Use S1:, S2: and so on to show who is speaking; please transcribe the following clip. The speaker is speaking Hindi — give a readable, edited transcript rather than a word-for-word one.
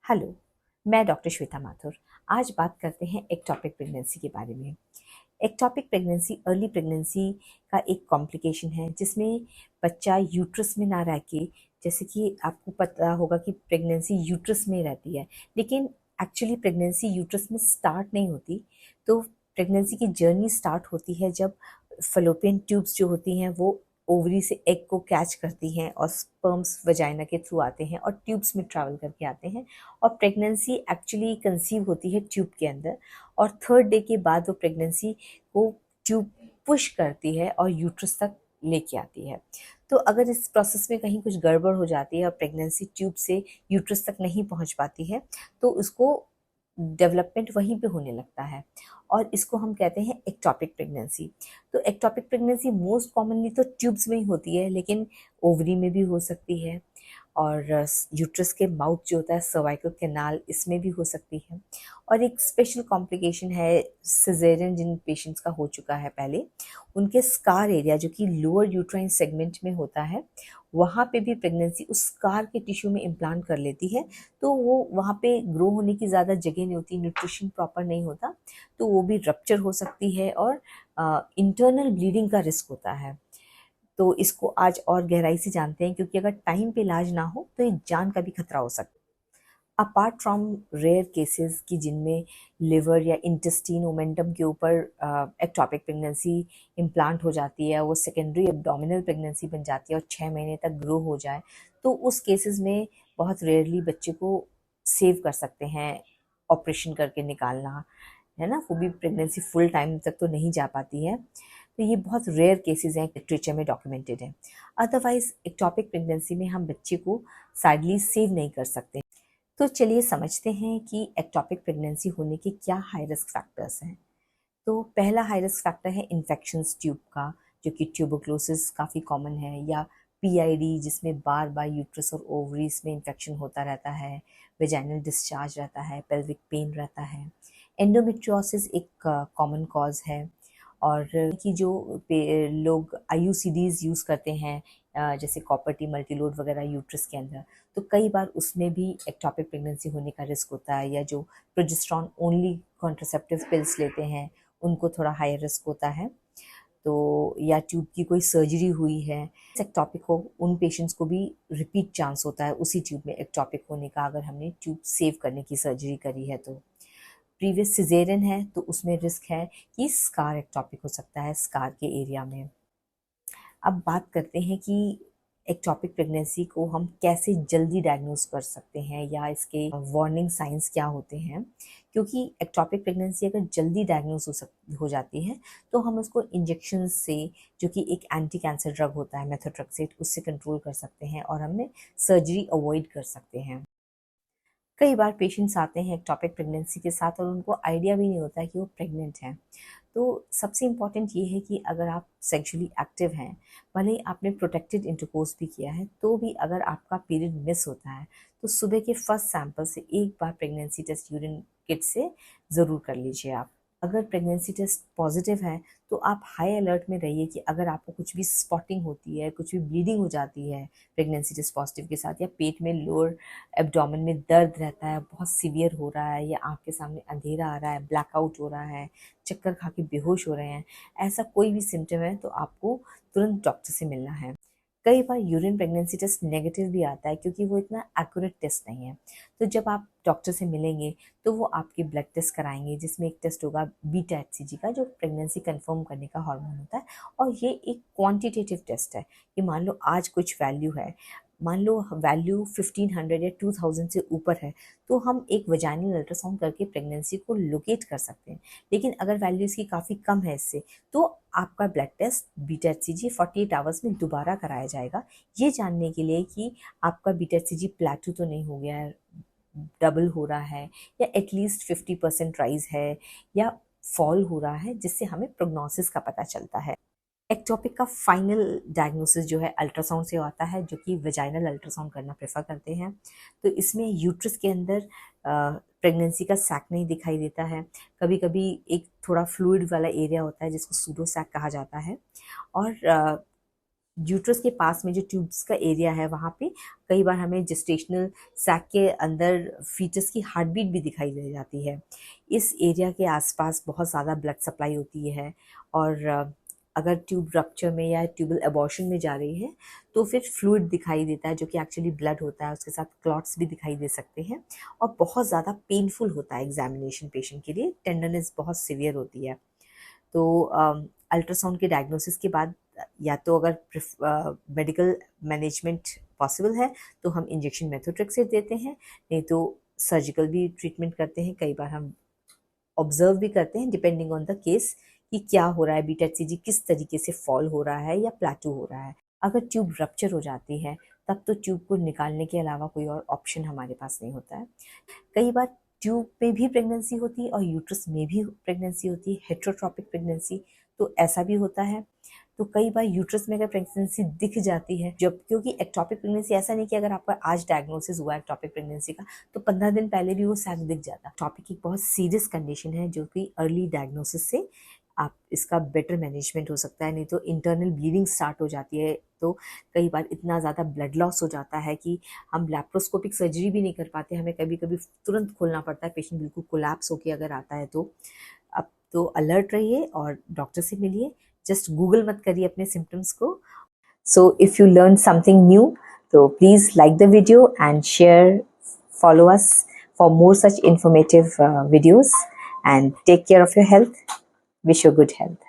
S1: हेलो, मैं डॉक्टर श्वेता माथुर। आज बात करते हैं एक्टोपिक प्रेगनेंसी के बारे में। एक्टोपिक प्रेगनेंसी अर्ली प्रेगनेंसी का एक कॉम्प्लिकेशन है जिसमें बच्चा यूट्रस में ना रह के, जैसे कि आपको पता होगा कि प्रेगनेंसी यूट्रस में रहती है, लेकिन एक्चुअली प्रेगनेंसी यूट्रस में स्टार्ट नहीं होती। तो प्रेगनेंसी की जर्नी स्टार्ट होती है जब फलोपियन ट्यूब्स जो होती हैं वो ओवरी से एग को कैच करती हैं और स्पर्म्स वजाइना के थ्रू आते हैं और ट्यूब्स में ट्रैवल करके आते हैं। और प्रेगनेंसी एक्चुअली कंसीव होती है ट्यूब के अंदर, और थर्ड डे के बाद वो प्रेगनेंसी को ट्यूब पुश करती है और यूट्रस तक लेके आती है। तो अगर इस प्रोसेस में कहीं कुछ गड़बड़ हो जाती है और प्रेगनेंसी ट्यूब से यूट्रस तक नहीं पहुंच पाती है तो उसको डेवलपमेंट वहीं पे होने लगता है, और इसको हम कहते हैं एक्टोपिक प्रेगनेंसी। तो एक्टोपिक प्रेगनेंसी मोस्ट कॉमनली तो ट्यूब्स में ही होती है, लेकिन ओवरी में भी हो सकती है, और यूट्रस के माउथ जो होता है सर्वाइकल कैनाल, इसमें भी हो सकती है। और एक स्पेशल कॉम्प्लिकेशन है सिजेरियन जिन पेशेंट्स का हो चुका है पहले, उनके स्कार एरिया जो कि लोअर यूट्राइन सेगमेंट में होता है, वहाँ पे भी प्रेगनेंसी उस स्कार के टिश्यू में इम्प्लांट कर लेती है। तो वो वहाँ पे ग्रो होने की ज़्यादा जगह नहीं होती, न्यूट्रिशन प्रॉपर नहीं होता, तो वो भी रप्चर हो सकती है और इंटरनल ब्लीडिंग का रिस्क होता है। तो इसको आज और गहराई से जानते हैं, क्योंकि अगर टाइम पे इलाज ना हो तो ये जान का भी खतरा हो सकता है। अपार्ट फ्रॉम रेयर केसेस की जिनमें लिवर या इंटेस्टाइन ओमेंटम के ऊपर एक्टोपिक प्रेगनेंसी इम्प्लांट हो जाती है, वो सेकेंडरी एब्डोमिनल प्रेगनेंसी बन जाती है और 6 महीने तक ग्रो हो जाए, तो उस केसेस में बहुत रेयरली बच्चे को सेव कर सकते हैं ऑपरेशन करके निकालना, है ना। वो भी प्रेगनेंसी फुल टाइम तक तो नहीं जा पाती है। तो ये बहुत रेयर केसेस हैं, लिटरेचर में डॉक्यूमेंटेड है। अदरवाइज एक्टोपिक प्रेगनेंसी में हम बच्चे को सैडली सेव नहीं कर सकते। तो चलिए समझते हैं कि एक्टोपिक प्रेगनेंसी होने के क्या हाई रिस्क फैक्टर्स हैं। तो पहला हाई रिस्क फैक्टर है इन्फेक्शंस ट्यूब का, जो कि ट्यूबरक्लोसिस काफ़ी कॉमन है, या पीआईडी जिसमें बार बार यूट्रस और ओवरीज में इन्फेक्शन होता रहता है, वेजाइनल डिस्चार्ज रहता है, पेल्विक पेन रहता है। एंडोमेट्रियोसिस एक कॉमन कॉज है, और कि जो लोग आईयूसीडीज यूज़ करते हैं, जैसे कॉपर टी मल्टीलोड वगैरह यूट्रस के अंदर, तो कई बार उसमें भी एक्टोपिक प्रेगनेंसी होने का रिस्क होता है। या जो प्रोजेस्टेरॉन ओनली कॉन्ट्रासेप्टिव पिल्स लेते हैं उनको थोड़ा हाई रिस्क होता है। तो या ट्यूब की कोई सर्जरी हुई है एक्टोपिक हो, उन पेशेंट्स को भी रिपीट चांस होता है उसी ट्यूब में एक्टोपिक होने का, अगर हमने ट्यूब सेव करने की सर्जरी करी है। तो प्रीवियस सिजेरियन है तो उसमें रिस्क है कि स्कार एक्टोपिक हो सकता है स्कार के एरिया में। अब बात करते हैं कि एक्टोपिक प्रेगनेंसी को हम कैसे जल्दी डायग्नोस कर सकते हैं, या इसके वार्निंग साइंस क्या होते हैं। क्योंकि एक्टोपिक प्रेगनेंसी अगर जल्दी डायग्नोस हो जाती है तो हम उसको इंजेक्शन से, जो कि एक एंटी कैंसर ड्रग होता है मेथोट्रेक्सेट, उससे कंट्रोल कर सकते हैं और हमने सर्जरी अवॉइड कर सकते हैं। कई बार पेशेंट्स आते हैं एक्टोपिक प्रेगनेंसी के साथ और उनको आइडिया भी नहीं होता है कि वो प्रेग्नेंट हैं। तो सबसे इम्पॉर्टेंट ये है कि अगर आप सेक्सुअली एक्टिव हैं, भले ही आपने प्रोटेक्टेड इंटरकोर्स भी किया है, तो भी अगर आपका पीरियड मिस होता है तो सुबह के फर्स्ट सैंपल से एक बार प्रेगनेंसी टेस्ट यूरिन किट से ज़रूर कर लीजिए आप। अगर प्रेगनेंसी टेस्ट पॉजिटिव है तो आप हाई अलर्ट में रहिए कि अगर आपको कुछ भी स्पॉटिंग होती है, कुछ भी ब्लीडिंग हो जाती है प्रेगनेंसी टेस्ट पॉजिटिव के साथ, या पेट में लोअर एब्डोमेन में दर्द रहता है, बहुत सीवियर हो रहा है, या आँख के सामने अंधेरा आ रहा है, ब्लैकआउट हो रहा है, चक्कर खा के बेहोश हो रहे हैं, ऐसा कोई भी सिम्टम है तो आपको तुरंत डॉक्टर से मिलना है। कई बार यूरिन प्रेगनेंसी टेस्ट नेगेटिव भी आता है क्योंकि वो इतना एक्यूरेट टेस्ट नहीं है। तो जब आप डॉक्टर से मिलेंगे तो वो आपके ब्लड टेस्ट कराएंगे, जिसमें एक टेस्ट होगा बीटा एचसीजी का, जो प्रेगनेंसी कंफर्म करने का हार्मोन होता है। और ये एक क्वांटिटेटिव टेस्ट है कि मान लो आज कुछ वैल्यू है, मान लो वैल्यू 1500 या 2000 से ऊपर है, तो हम एक वजाइनल अल्ट्रासाउंड करके प्रेगनेंसी को लोकेट कर सकते हैं। लेकिन अगर वैल्यू इसकी काफ़ी कम है इससे, तो आपका blood test beta HCG 48 hours में दोबारा कराया जाएगा, ये जानने के लिए कि आपका बीटा एचसीजी प्लेटू तो नहीं हो गया है, डबल हो रहा है, या एटलीस्ट 50% राइज है, या फॉल हो रहा है, जिससे हमें प्रोग्नोसिस का पता चलता है। एक्टोपिक का फाइनल डायग्नोसिस जो है अल्ट्रासाउंड से आता है, जो कि वेजाइनल अल्ट्रासाउंड करना प्रेफर करते हैं। तो इसमें यूट्रस के अंदर प्रेगनेंसी का सैक नहीं दिखाई देता है, कभी कभी एक थोड़ा फ्लूइड वाला एरिया होता है जिसको सूडो सैक कहा जाता है, और यूट्रस के पास में जो ट्यूब्स का एरिया है वहाँ पे कई बार हमें जेस्टेशनल सैक के अंदर फीटस की हार्ट बीट भी दिखाई दे जाती है। इस एरिया के आसपास बहुत ज़्यादा ब्लड सप्लाई होती है और अगर ट्यूब रप्चर में या ट्यूबल एबॉर्शन में जा रही है तो फिर फ्लूइड दिखाई देता है जो कि एक्चुअली ब्लड होता है, उसके साथ क्लॉट्स भी दिखाई दे सकते हैं और बहुत ज़्यादा पेनफुल होता है एग्जामिनेशन पेशेंट के लिए, टेंडरनेस बहुत सीवियर होती है। तो अल्ट्रासाउंड के डायग्नोसिस के बाद या तो अगर मेडिकल मैनेजमेंट पॉसिबल है तो हम इंजेक्शन मेथोट्रेक्सेट देते हैं, नहीं तो सर्जिकल भी ट्रीटमेंट करते हैं। कई बार हम ऑब्जर्व भी करते हैं डिपेंडिंग ऑन द केस कि क्या हो रहा है, बीटा एचसीजी किस तरीके से फॉल हो रहा है या प्लेटू हो रहा है। अगर ट्यूब रप्चर हो जाती है तब तो ट्यूब को निकालने के अलावा कोई और ऑप्शन हमारे पास नहीं होता है। कई बार ट्यूब में भी प्रेगनेंसी होती है और यूट्रस में भी प्रेगनेंसी होती है, हेट्रोट्रॉपिक प्रेगनेंसी, तो ऐसा भी होता है। तो कई बार यूट्रस में अगर प्रेगनेंसी दिख जाती है, जब क्योंकि एक्टॉपिक प्रेगनेंसी ऐसा नहीं कि अगर आपका आज डायग्नोसिस हुआ एक्टॉपिक प्रेगनेंसी का तो 15 दिन पहले भी वो सैक दिख जाता। टॉपिक एक बहुत सीरियस कंडीशन है जो कि अर्ली डायग्नोसिस से आप इसका बेटर मैनेजमेंट हो सकता है, नहीं तो इंटरनल ब्लीडिंग स्टार्ट हो जाती है। तो कई बार इतना ज़्यादा ब्लड लॉस हो जाता है कि हम लैप्रोस्कोपिक सर्जरी भी नहीं कर पाते, हमें कभी कभी तुरंत खोलना पड़ता है, पेशेंट बिल्कुल कोलैप्स होके अगर आता है तो। अब तो अलर्ट रहिए और डॉक्टर से मिलिए, जस्ट गूगल मत करिए अपने सिम्टम्स को। So if you learn something new तो please like the video and share, follow us for more such informative videos and take care of your health. Wish you good health.